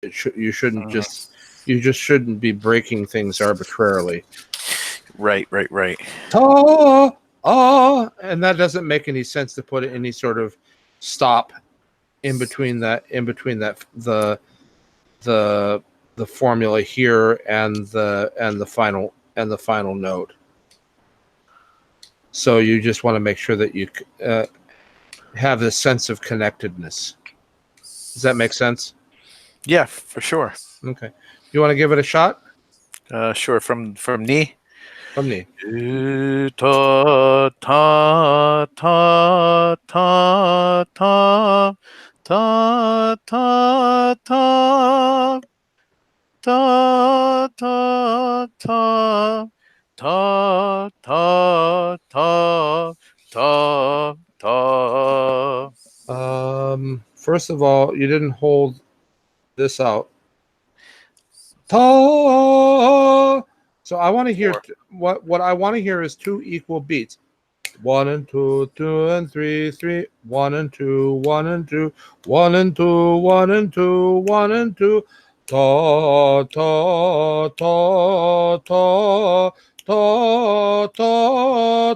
You shouldn't you just shouldn't be breaking things arbitrarily. Right. Ta, and that doesn't make any sense to put any sort of stop in between that the formula here and the final note. So you just want to make sure that you have this sense of connectedness. Does that make sense? Yeah, for sure. Okay. You want to give it a shot? Sure. From knee. From knee. Ta ta ta ta ta ta ta ta ta ta ta ta ta ta ta ta. First of all, you didn't hold this out. Ta. So I want to hear what I want to hear is 2 equal beats. 1 and 2, 2 and 3, 3, 1 and 2, 1 and 2, 1 and 2, 1 and 2, 1 and 2. Ta ta ta ta ta ta ta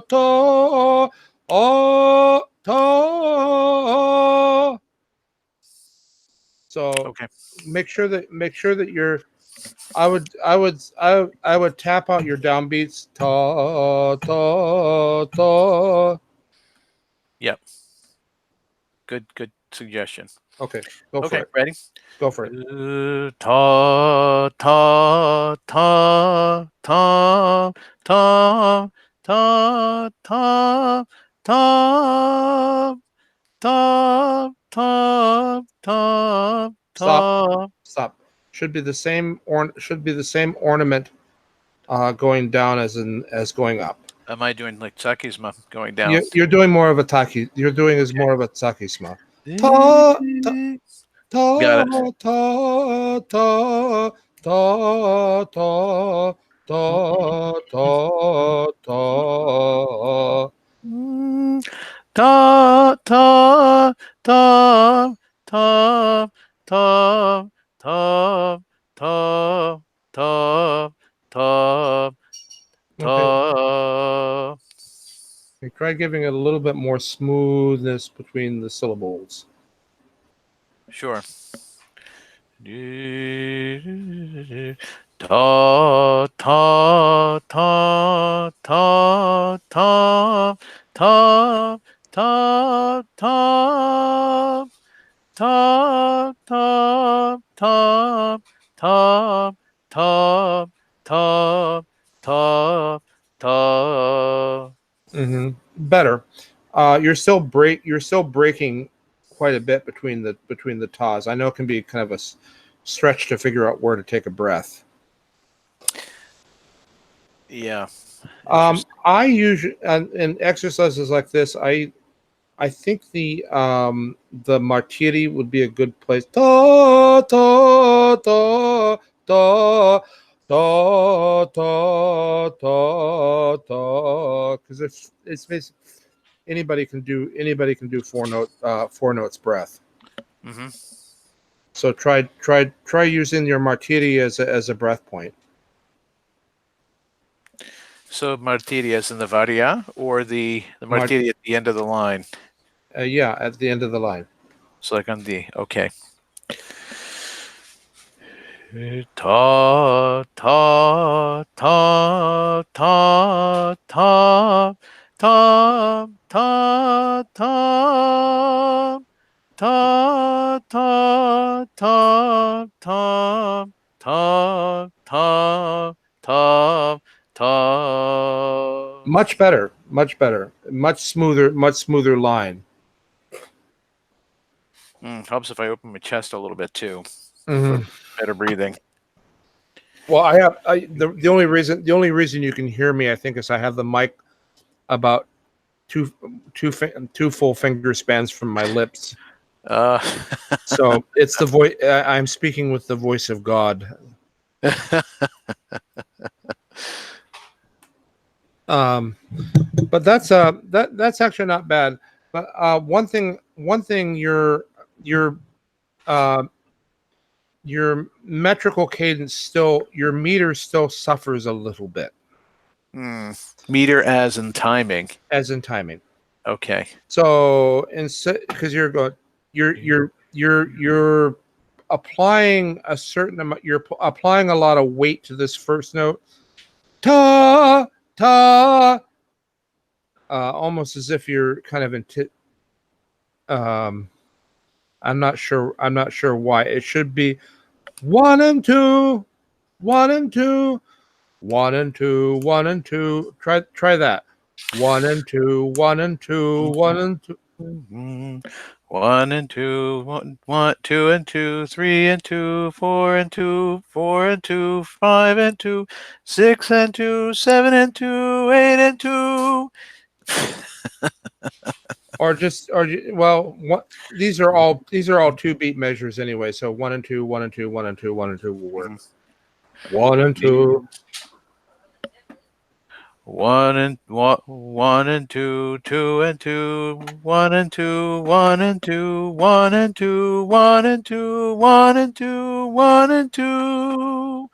ta. So Okay. make sure that you're. I would tap out your downbeats. Ta ta ta. Yep. Good suggestion. Okay, go for it. Ready? Go for it. Ta ta ta ta ta ta ta ta ta ta ta. Stop. Should be the same ornament going down as going up. Am I doing like Sakisma going down? You're doing more of a taki. You're doing is more of a Sakisma. Ta ta ta ta ta ta ta ta ta ta. Ta ta ta ta ta ta ta ta ta ta. Okay, try giving it a little bit more smoothness between the syllables. Sure. Ta ta ta ta ta ta ta ta ta ta ta ta ta ta ta ta. Better. You're still breaking quite a bit between the tas. I know it can be kind of a stretch to figure out where to take a breath. Yeah. I usually in exercises like this, I think the martiri would be a good place. Ta ta ta ta ta ta ta ta. Because it's basically anybody can do 4 notes breath. Mm-hmm. So try using your martiri as a breath point. So martiri as in the varia, or the martiri at the end of the line? Yeah, at the end of the line. So like on the, okay. Ta ta ta ta ta ta ta ta ta ta ta ta ta ta ta ta. Much better, much smoother line. Helps if I open my chest a little bit too. Mm-hmm. Better breathing. Well, the only reason you can hear me, I think, is I have the mic about two full finger spans from my lips. So it's the voice. I'm speaking with the voice of God. But that's actually not bad. But one thing your metrical cadence still, your meter still suffers a little bit. Meter as in timing. As in timing. Okay. So because you're applying a certain amount, you're applying a lot of weight to this first note. Ta ta, almost as if you're kind of I'm not sure why. It should be 1 and 2, 1 and 2, 1 and 2, 1 and 2. Try that. 1 and 2, 1 and 2, 1 and 2. 1 and 2, 1, 2 and 2, 3 and 2, 4 and 2, 4 and 2, 5 and 2, 6 and 2, 7 and 2, 8 and 2. These are all 2-beat measures anyway. So 1 and 2, 1 and 2, 1 and 2, 1 and 2 will work. 1 and 2. 1 and 2, 2 and 2, 1 and 2, 1 and 2, 1 and 2, 1 and 2, 1 and 2, 1 and 2.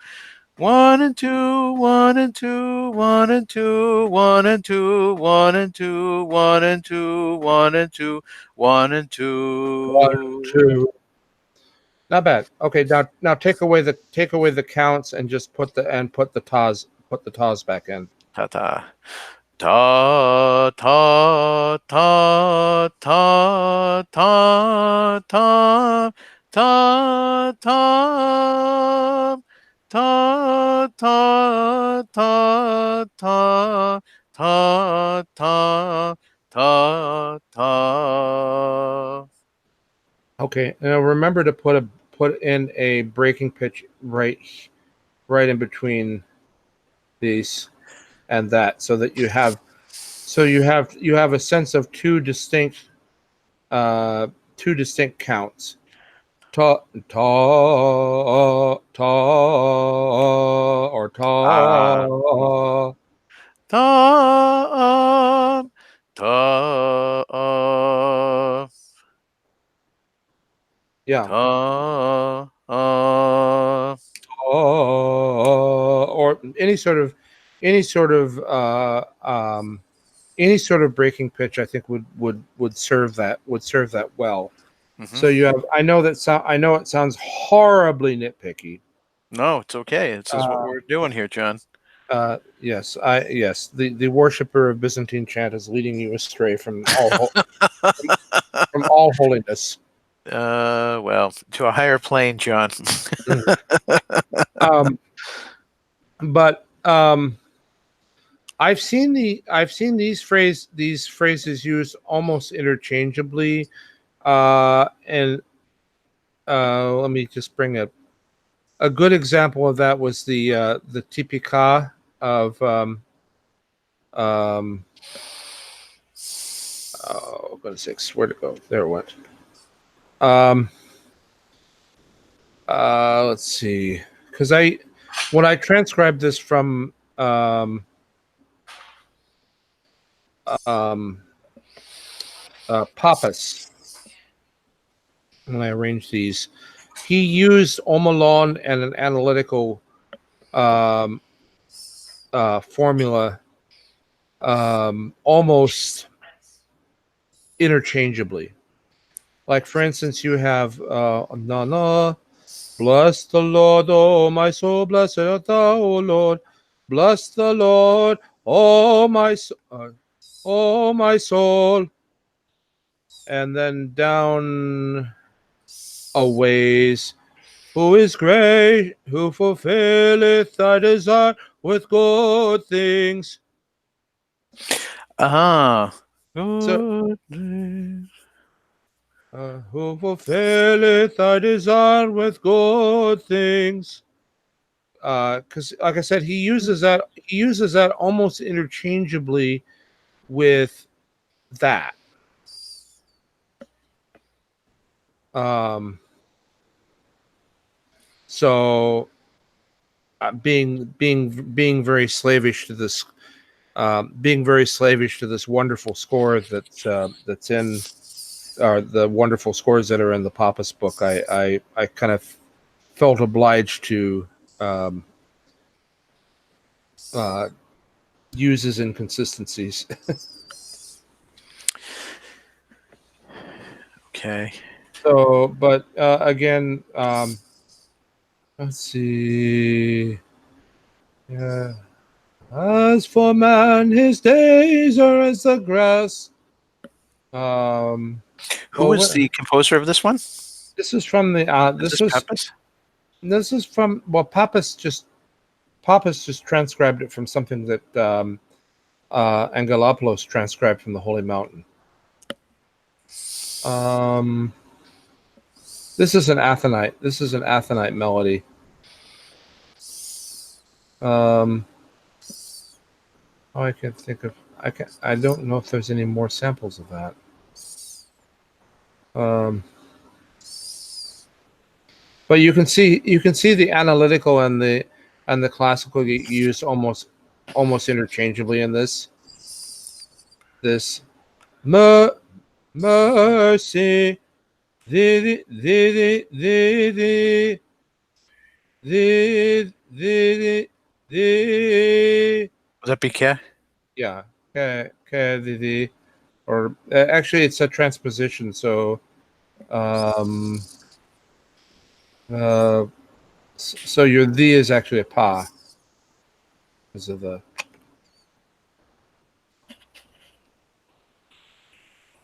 1 and 2, 1 and 2, 1 and 2, 1 and 2, 1 and 2, 1 and 2, 1 and 2, 1 and 2. 1 and 2. Not bad. Okay, now take away the counts and just put the tas back in. Ta ta. Ta ta ta ta ta ta ta ta ta ta ta ta ta ta ta ta. Okay, now remember to put in a breaking pitch right in between these and that, so that you have a sense of two distinct counts. Ta ta ta or ta Ta ta. Yeah. Or any sort of breaking pitch, I think would serve that well. Mm-hmm. So you have. I know it sounds horribly nitpicky. No, it's okay. This is what we're doing here, John. Yes, the worshiper of Byzantine Chant is leading you astray from all from all holiness. Well, to a higher plane, John. But I've seen these phrases used almost interchangeably, and let me just bring a good example of that was the tipika of oh goodness sakes, where'd it go? There it went. Let's see, because when I transcribed this from Papas, when I arranged these, he used Homalon and an analytical formula almost interchangeably. Like, for instance, you have na. Bless the Lord, oh my soul, blessed art thou, O Lord. Bless the Lord, oh my soul. And then down a ways. Who is great, who fulfilleth thy desire with good things. Good. Who fulfilleth thy desire with good things. Because, like I said, he uses that almost interchangeably with that. So being very slavish to this, wonderful score that's in, the wonderful scores that are in the Papas book. I kind of felt obliged to use his inconsistencies. Okay. So, but again, let's see. Yeah. As for man, his days are as the grass. Who was the composer of this one? This is from the. Is this Pappas? This is from. Well, Pappas just transcribed it from something that Angelopoulos transcribed from the Holy Mountain. This is an Athonite. This is an Athonite melody. I can think of. I don't know if there's any more samples of that. But you can see the analytical and the classical get used almost interchangeably in this. Mercy, thee. Was that Piquet? Yeah, or actually, it's a transposition. So, so your the is actually a pa because of the.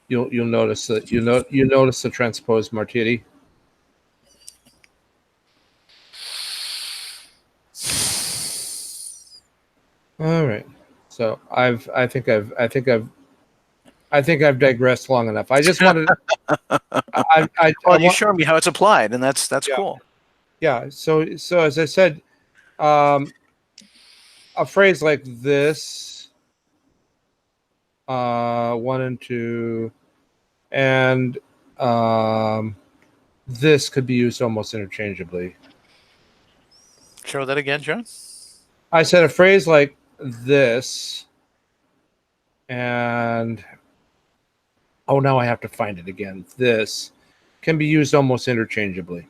You'll notice that you notice the transposed martiri. All right, so I think I've digressed long enough. I just wanted. You showed me how it's applied, and that's cool. Yeah. So as I said, a phrase like this, 1 and 2, and this could be used almost interchangeably. Show that again, John. I said a phrase like this, and now I have to find it again. This can be used almost interchangeably.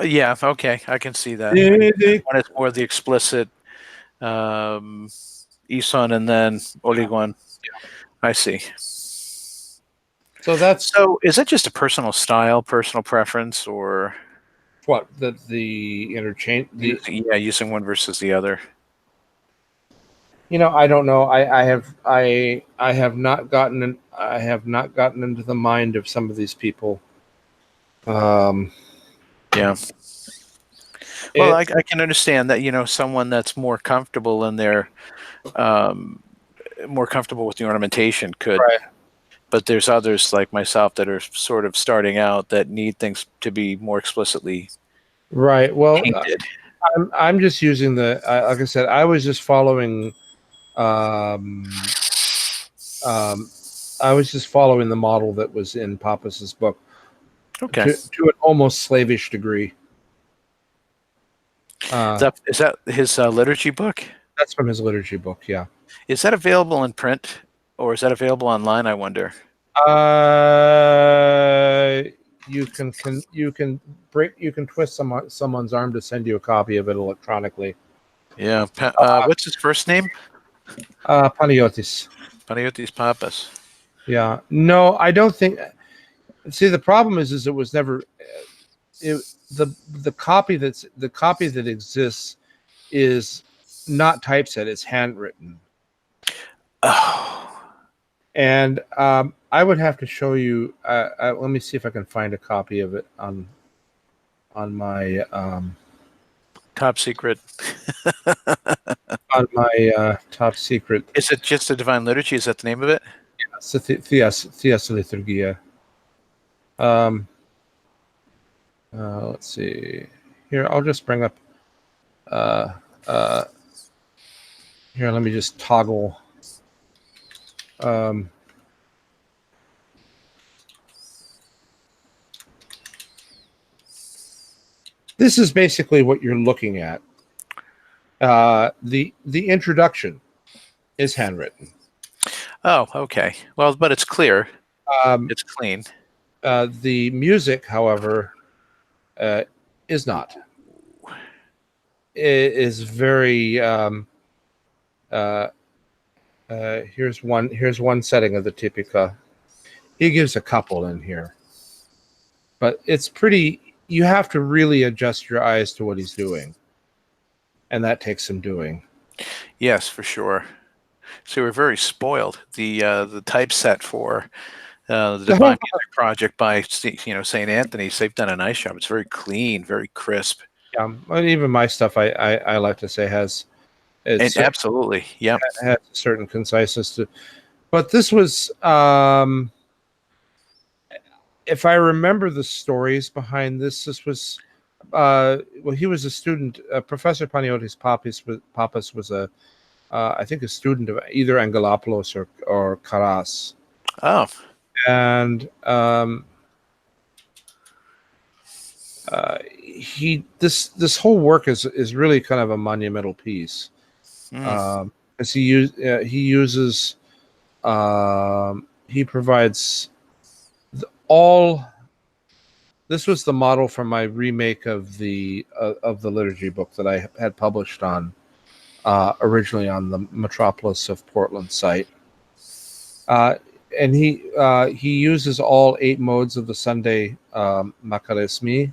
Yeah, okay, I can see that. One is more the explicit Ison and then Oliguan. Yeah. I see. So is that just a personal style, personal preference, or what the interchange? Using one versus the other. I don't know. I have not gotten into the mind of some of these people. Yeah. Well, I can understand that, someone that's more comfortable in their more comfortable with the ornamentation could, right. But there's others like myself that are sort of starting out that need things to be more explicitly right. Well, painted. I'm just using the like I said, I was just following I was just following the model that was in Pappas's book. Okay. To an almost slavish degree. Is that his liturgy book? That's from his liturgy book, yeah. Is that available in print, or is that available online, I wonder? You can twist someone's arm to send you a copy of it electronically. Yeah. What's his first name? Panagiotis. Panagiotis Pappas. Yeah. No, I don't think. See, the problem is it was never. The copy that exists is not typeset; it's handwritten. Oh. And I would have to show you. Let me see if I can find a copy of it on my top secret. On my top secret. Is it just a Divine Liturgy? Is that the name of it? Yeah, it's Theos Liturgia. Let's see. Here, I'll just bring up. Here, let me just toggle. This is basically what you're looking at. The introduction is handwritten. Oh, okay. Well, but it's clear. It's clean. The music, however, is not. It is very. Here's one setting of the Tipica. He gives a couple in here, but it's pretty. You have to really adjust your eyes to what he's doing, and that takes some doing. Yes, for sure. So we're very spoiled. The typeset for the Divine Music Project by St. Anthony's, they've done a nice job. It's very clean, very crisp. And even my stuff, I like to say has absolutely, yeah, has a certain conciseness to. But this was, if I remember the stories behind this, this was, well, he was a student. Professor Panagiotis Pappas was a, I think, a student of either Angelopoulos or Karras. Oh, and this whole work is really kind of a monumental piece. As he provides all. This was the model for my remake of the liturgy book that I had published on originally on the Metropolis of Portland site. And he uses all 8 modes of the Sunday Macarismi,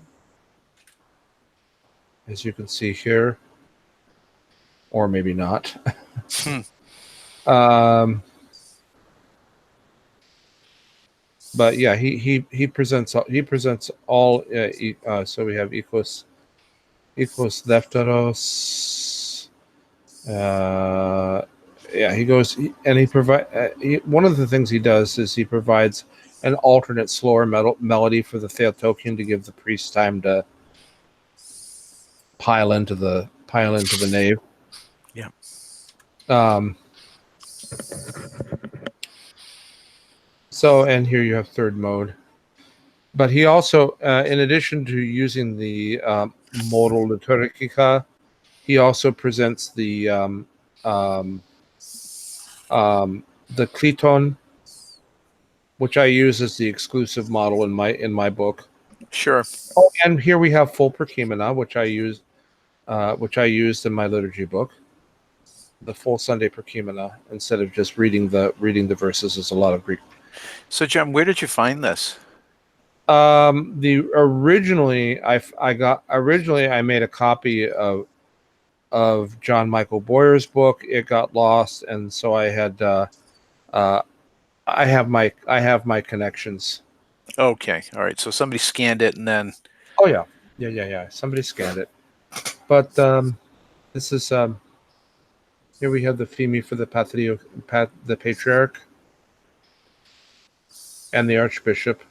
as you can see here, or maybe not. But yeah, he presents all. So we have Equus Lefteros. Yeah, he goes and he provide. One of the things he does is he provides an alternate slower melody for the Theotokian to give the priest time to pile into the nave. Yeah. So, and here you have third mode. But he also, in addition to using the modal liturgica, he also presents the Cliton, which I use as the exclusive model in my book. Sure. Oh, and here we have full Perkimena, which I used in my liturgy book. The full Sunday Perkimena, instead of just reading the verses as a lot of Greek. So, John, where did you find this? Originally I made a copy of John Michael Boyer's book. It got lost, and so I had I have my connections. Okay, all right. So somebody scanned it, and then. Oh yeah. Somebody scanned it, but this is here we have the Femi for the the Patriarch, and the Archbishop.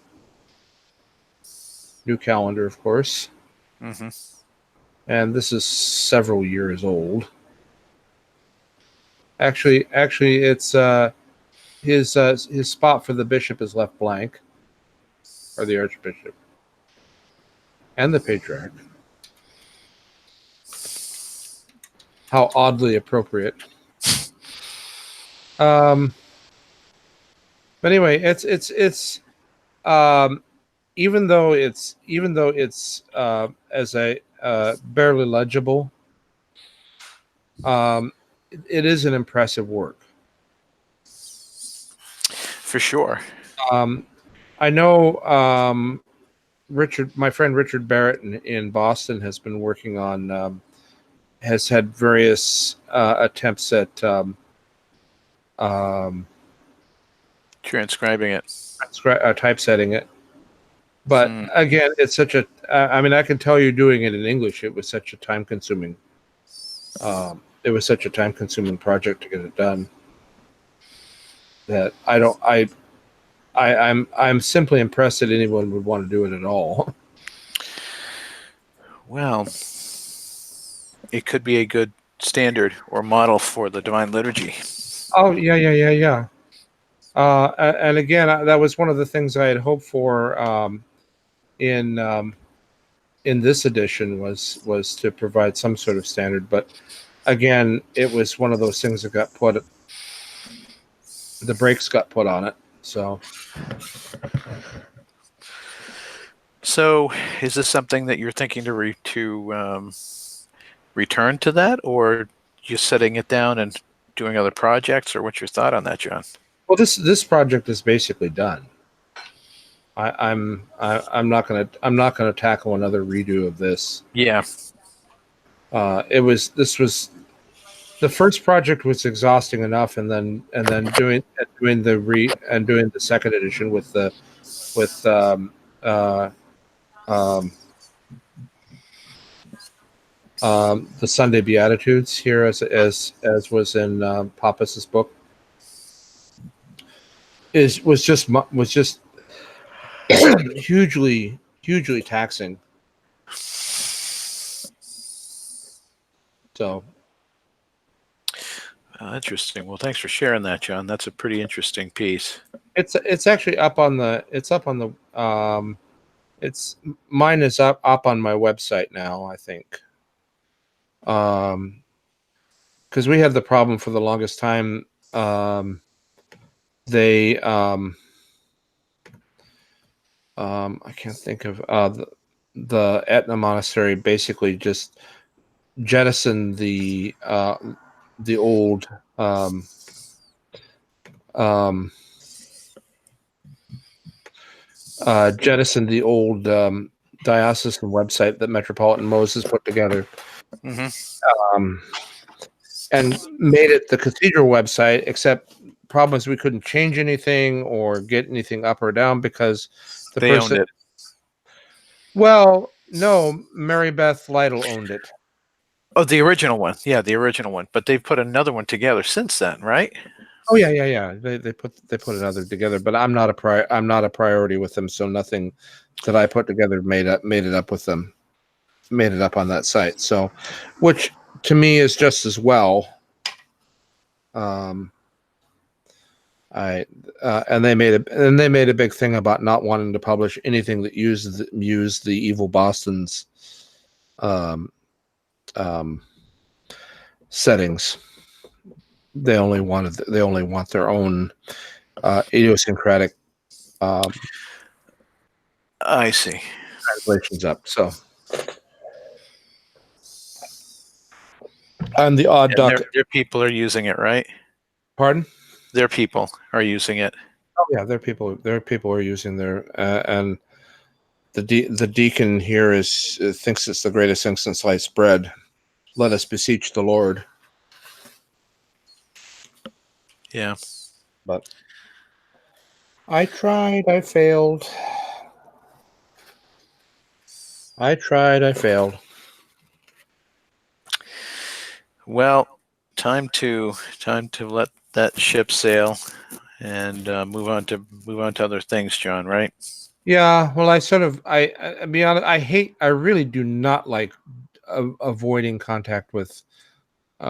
New calendar, of course. Mm-hmm. And this is several years old. Actually, it's his spot for the bishop is left blank, or the Archbishop, and the Patriarch. How oddly appropriate. But anyway, it's even though it's as a barely legible, it is an impressive work. For sure. I know my friend Richard Barrett in Boston has been working on, has had various attempts at transcribing it, typesetting it. But again, it's such a. I mean, I can tell you, doing it in English, it was such a time-consuming. It was such a time-consuming project to get it done that I'm simply impressed that anyone would want to do it at all. Well, it could be a good standard or model for the Divine Liturgy. Oh yeah. And again, that was one of the things I had hoped for in this edition was to provide some sort of standard. But again, it was one of those things that got put. The brakes got put on it. So So, is this something that you're thinking to return to that, or just setting it down and doing other projects, or what's your thought on that, John? Well, this project is basically done. I'm not gonna tackle another redo of this. Yeah. This was the first project was exhausting enough, and then doing the second edition with with um, uh, um, the Sunday Beatitudes here, as was in Pappas's book, was just hugely taxing. So Interesting. Well, thanks for sharing that, John. That's a pretty interesting piece. it's actually up on the it's mine is up on my website now, I think. Because we had the problem for the longest time. They I can't think of the Etna monastery basically just jettisoned the old um, diocesan website that Metropolitan Moses put together, um, and made it the cathedral website. Except problem is we couldn't change anything or get anything up or down because the They owned person. it. Well, no, Mary Beth Lytle owned it. Oh, the original one. Yeah, the original one. But they've put another one together since then, right? Oh yeah. They put another together, but I'm not a priority with them, so nothing that I put together made it up with them, made it up on that site. So, which to me is just as well. Um, I and they made a big thing about not wanting to publish anything that used the Evil Boston's um, um, settings. They only want their own idiosyncratic I see. translations up. So, and the odd And duck. their people are using it, right? Pardon? Their people are using it. Oh yeah, there are people. There are people who are using their and the deacon here is thinks it's the greatest thing since sliced bread. Let us beseech the Lord. Yeah. But I tried. I failed. I tried. I failed. Well, time to let that ship sail and move on to other things, John. Right? Yeah. Well, I be honest. I really do not like avoiding contact with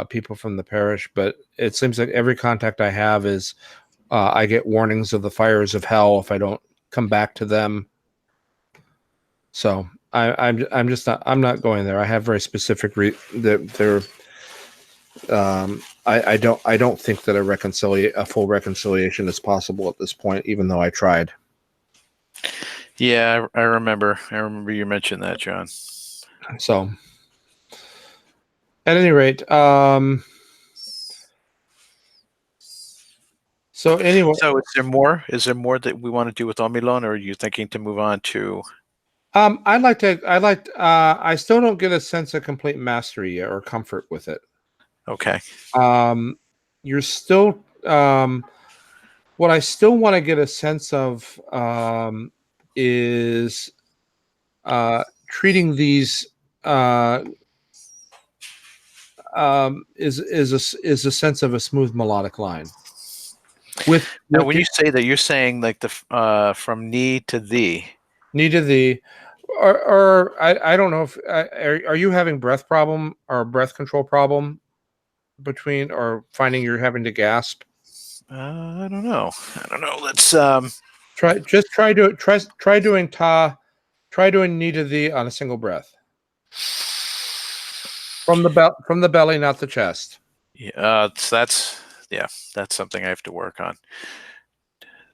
people from the parish, but it seems like every contact I have is I get warnings of the fires of hell if I don't come back to them. So I'm just not I'm not going there. I have very specific that they're I don't think that a full reconciliation is possible at this point, even though I tried. Yeah, I remember. I remember you mentioned that, John. So at any rate, so anyway, So, is there more? Is there more that we want to do with Homalon, or are you thinking to move on to? I still don't get a sense of complete mastery yet or comfort with it. Okay. You're still what I still want to get a sense of is treating these uh, is a sense of a smooth melodic line. Now, when you say that, you're saying like the from knee to thee. Knee to thee, or I don't know if are you having breath problem or breath control problem between or finding you're having to gasp? I don't know. I don't know. Let's Try doing try doing knee to thee on a single breath from the belly, not the chest. Yeah, that's something I have to work on.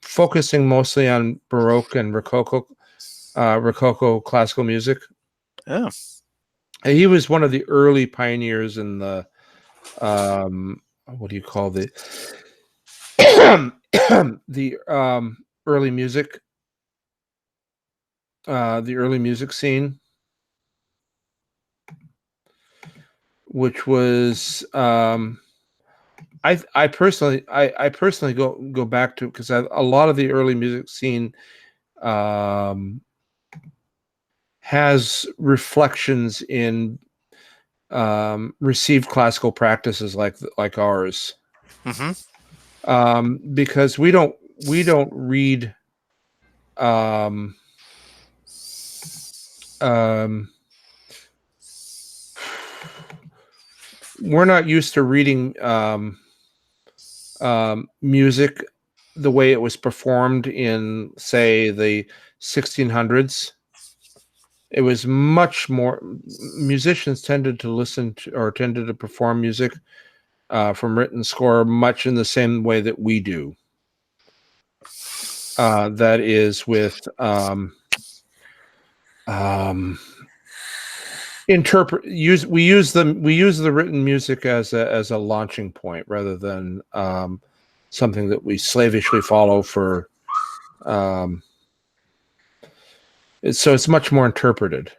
focusing mostly on Baroque and Rococo classical music. Oh. He was one of the early pioneers in the what do you call the the early music scene, which was I personally go back to, because a lot of the early music scene has reflections in received classical practices like ours, because we don't read we're not used to reading music the way it was performed in, say, the 1600s. It was much more, musicians tended to perform music from written score much in the same way that we do. That is with we use the written music as a launching point, rather than something that we slavishly follow for. So it's much more interpreted.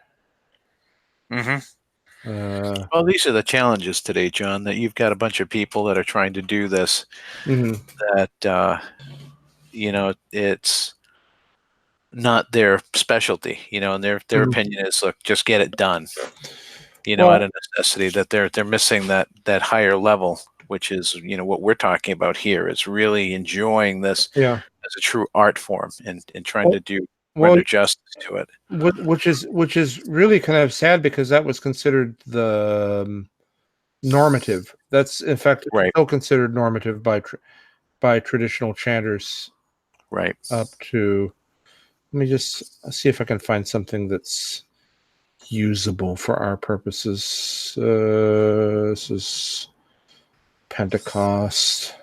Well, these are the challenges today, John, that you've got a bunch of people that are trying to do this, that it's not their specialty, and their opinion is, look, just get it done, out of necessity, that they're missing that higher level, which is, what we're talking about here, is really enjoying this as a true art form, and trying to render justice to it. Which is really kind of sad, because that was considered the normative. That's, in fact, still considered normative by traditional chanters. Right. Up to, let me just see if I can find something that's usable for our purposes. This is Pentecost.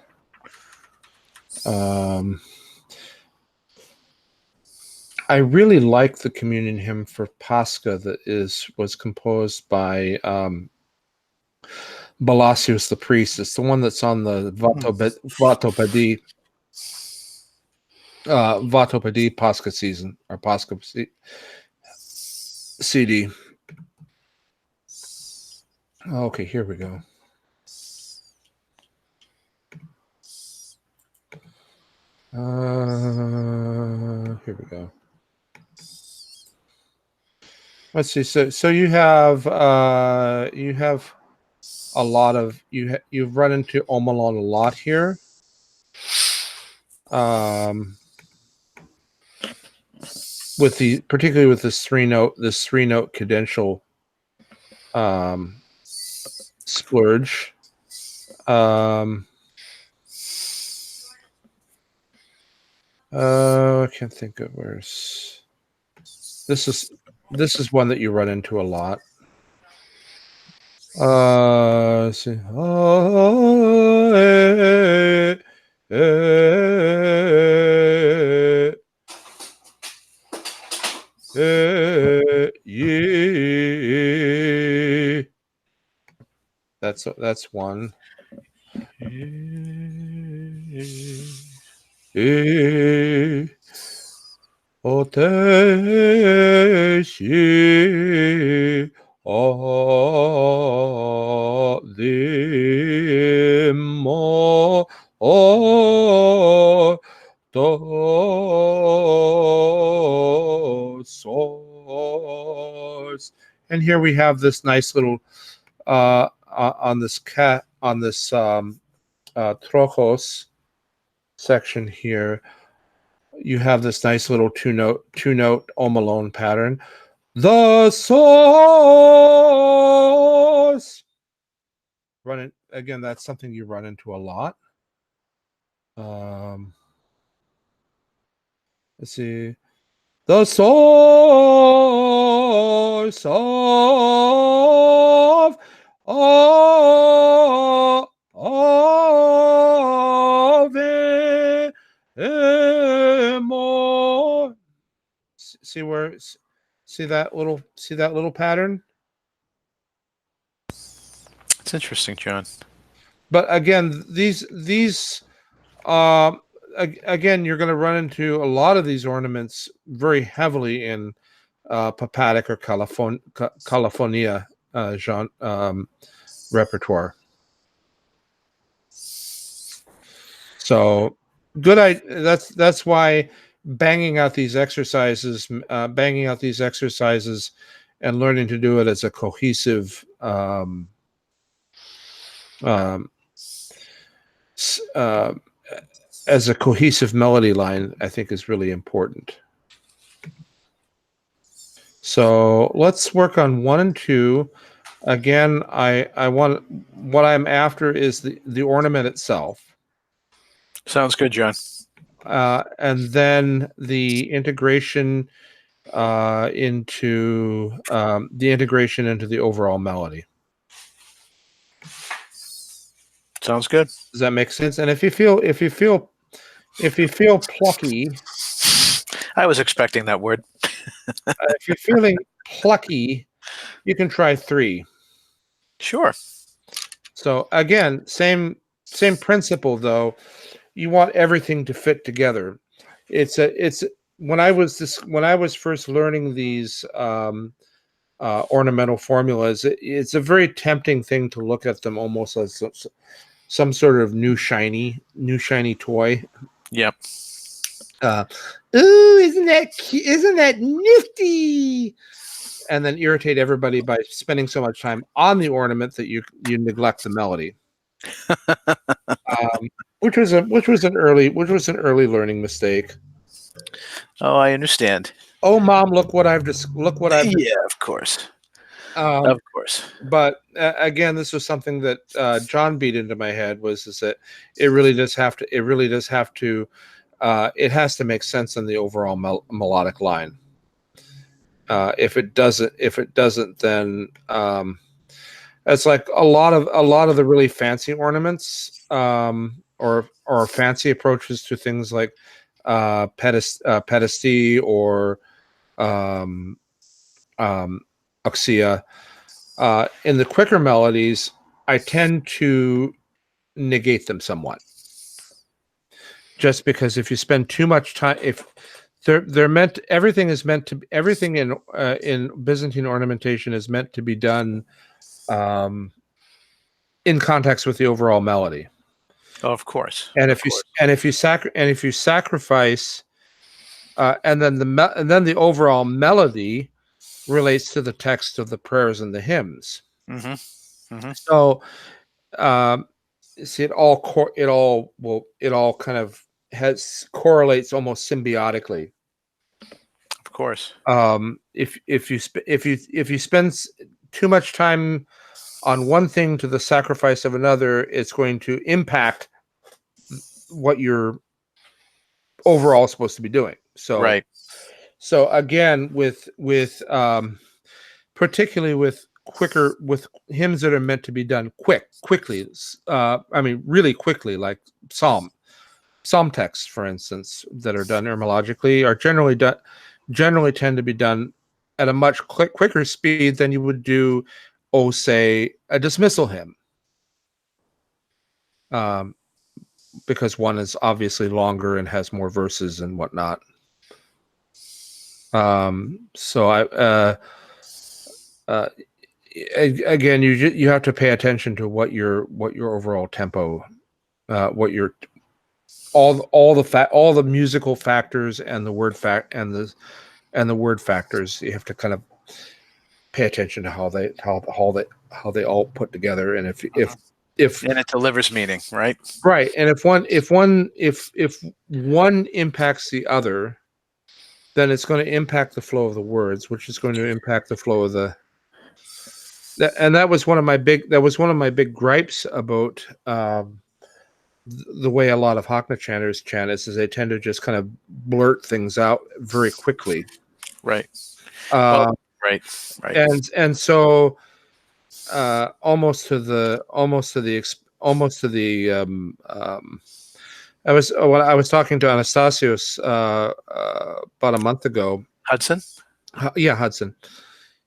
I really like the communion hymn for Pascha that was composed by Balasius the priest. It's the one that's on the Vatopedi Pascha season, or Pascha CD. Okay, here we go. Here we go. Let's see. So you have a lot of you've run into Homalon a lot here. Particularly with this three note cadential splurge. I can't think of where's this is one that you run into a lot. Let's see. That's one. Oteshi odimo source. And here we have this nice little on this trojos section here. You have this nice little two note Homalon pattern. The source. Again, that's something you run into a lot. Let's see. The source of see that little pattern. It's interesting, John. But again, again, you're going to run into a lot of these ornaments very heavily in Papatic or California repertoire. So good. That's why banging out these exercises, and learning to do it as a cohesive melody line, I think is really important. So let's work on 1 and 2. Again, I want, what I'm after is the ornament itself. Sounds good, John. And then the integration into the overall melody. Sounds good. Does that make sense? And if you feel plucky, I was expecting that word. if you're feeling plucky, you can try 3. Sure. So again, same principle though. You want everything to fit together. It's when I was first learning these ornamental formulas, it's a very tempting thing to look at them almost as some sort of new shiny toy. Yep. Ooh, isn't that nifty? And then irritate everybody by spending so much time on the ornament that you neglect the melody. Which was an early learning mistake. Oh, I understand. Oh, Mom, look what I've Yeah, of course. Of course. But again, this was something that John beat into my head, is that it has to make sense in the overall melodic line. If it doesn't, then it's like a lot of the really fancy ornaments, or fancy approaches to things like pedesty or oxia. In the quicker melodies, I tend to negate them somewhat, just because if you spend too much time, if everything in Byzantine ornamentation is meant to be done in context with the overall melody. Oh, of course. And if you sacrifice, and then the overall melody relates to the text of the prayers and the hymns. Mm-hmm. Mm-hmm. So, see, it all kind of correlates almost symbiotically. Of course. If you spend too much time on one thing to the sacrifice of another, it's going to impact what you're overall supposed to be doing. So, right. So again, particularly with hymns that are meant to be done quickly. Really quickly, like psalm texts, for instance, that are done etymologically are generally tend to be done at a much quicker speed than you would do, say, a dismissal hymn. Because one is obviously longer and has more verses and whatnot. So again, you have to pay attention to what your overall tempo, what your all the musical factors and the word word factors. You have to kind of pay attention to how they all put together, and if and it delivers meaning, right? Right, and if one impacts the other, then it's going to impact the flow of the words, which is going to impact the flow of and that was one of my big gripes about the way a lot of Hakna chanters chant is they tend to just kind of blurt things out very quickly. Right. Right. And so almost to the I was talking to Anastasios about a month ago. Hudson. Yeah, Hudson.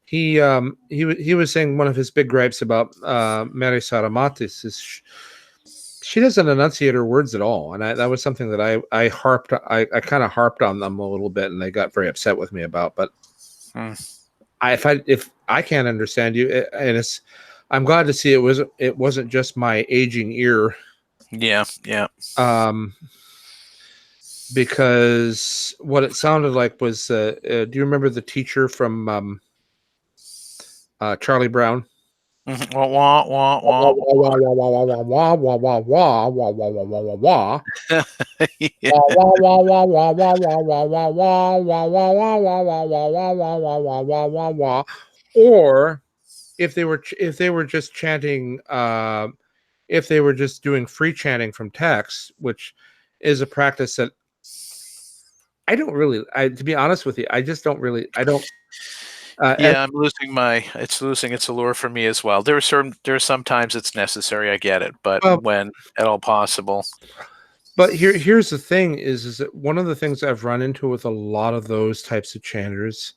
He was saying one of his big gripes about Mary Saramatis is she doesn't enunciate her words at all, and that was something that I kind of harped on them a little bit, and they got very upset with me about. But if I can't understand you, and I'm glad to see it wasn't just my aging ear. Yeah. Because what it sounded like was, do you remember the teacher from Charlie Brown? Wah, wah, wah, wah, wah. Yeah. Or if they were just chanting, if they were just doing free chanting from text, which is a practice that I don't really, to be honest with you, I just don't really, I don't. Yeah, it's losing its allure for me as well. There are some times it's necessary, I get it, but when at all possible. But here's the thing is that one of the things I've run into with a lot of those types of chanters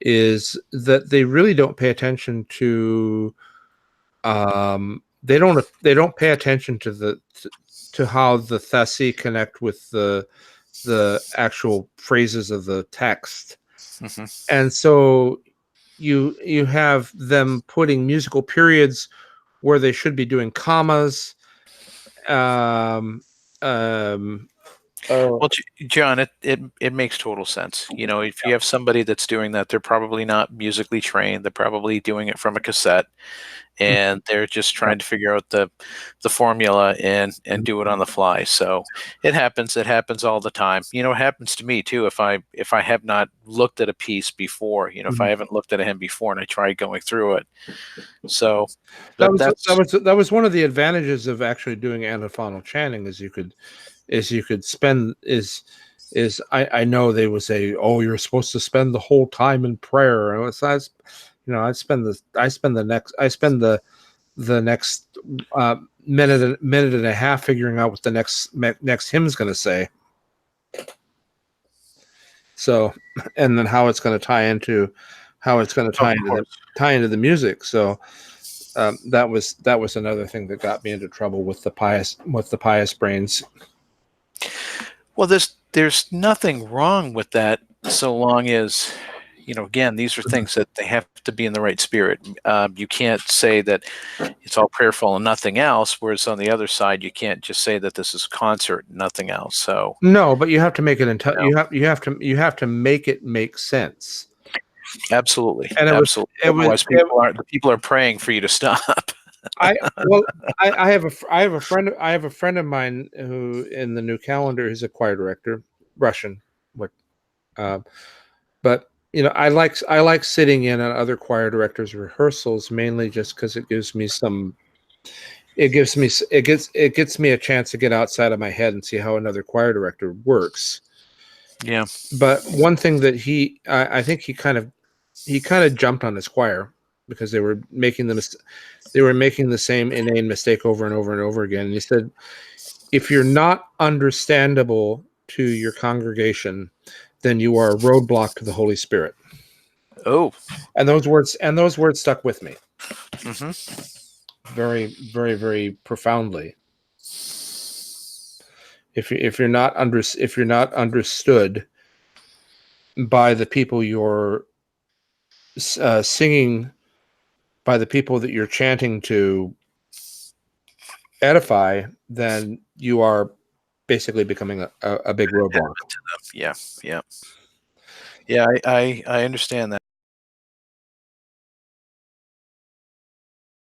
is that they really don't pay attention to, they don't pay attention to how the thesi connect with the actual phrases of the text. And so you have them putting musical periods where they should be doing commas. Well, John, it makes total sense. You know, if you have somebody that's doing that, they're probably not musically trained. They're probably doing it from a cassette, and they're just trying to figure out the formula and do it on the fly. So it happens. It happens all the time. You know, it happens to me too. If I have not looked at a piece before, you know, if I haven't looked at a hymn before and I try going through it. So that was one of the advantages of actually doing antiphonal chanting is you could spend I know they would say, oh, you're supposed to spend the whole time in prayer, and I spend the next minute and a half figuring out what the next hymn's going to say. So, and then how it's going to tie into the music. So that was another thing that got me into trouble with the pious brains. Well, there's nothing wrong with that, so long as, you know, again, these are things that they have to be in the right spirit. You can't say that it's all prayerful and nothing else, whereas on the other side, you can't just say that this is a concert and nothing else. So no, but you have to make it you have to make it make sense. Absolutely, and absolutely. Otherwise, people are praying for you to stop. I have a friend of mine who in the New Calendar is a choir director, Russian, but you know, I like sitting in on other choir directors' rehearsals mainly just because it gets me a chance to get outside of my head and see how another choir director works. Yeah. But one thing that I think he kind of jumped on his choir because they were making the same inane mistake over and over and over again. And he said, if you're not understandable to your congregation, then you are a roadblock to the Holy Spirit. Oh. And those words stuck with me. Very, very, very profoundly. If you're not understood by the people you're singing, by the people that you're chanting to edify, then you are basically becoming a big roadblock. Yeah. I understand that.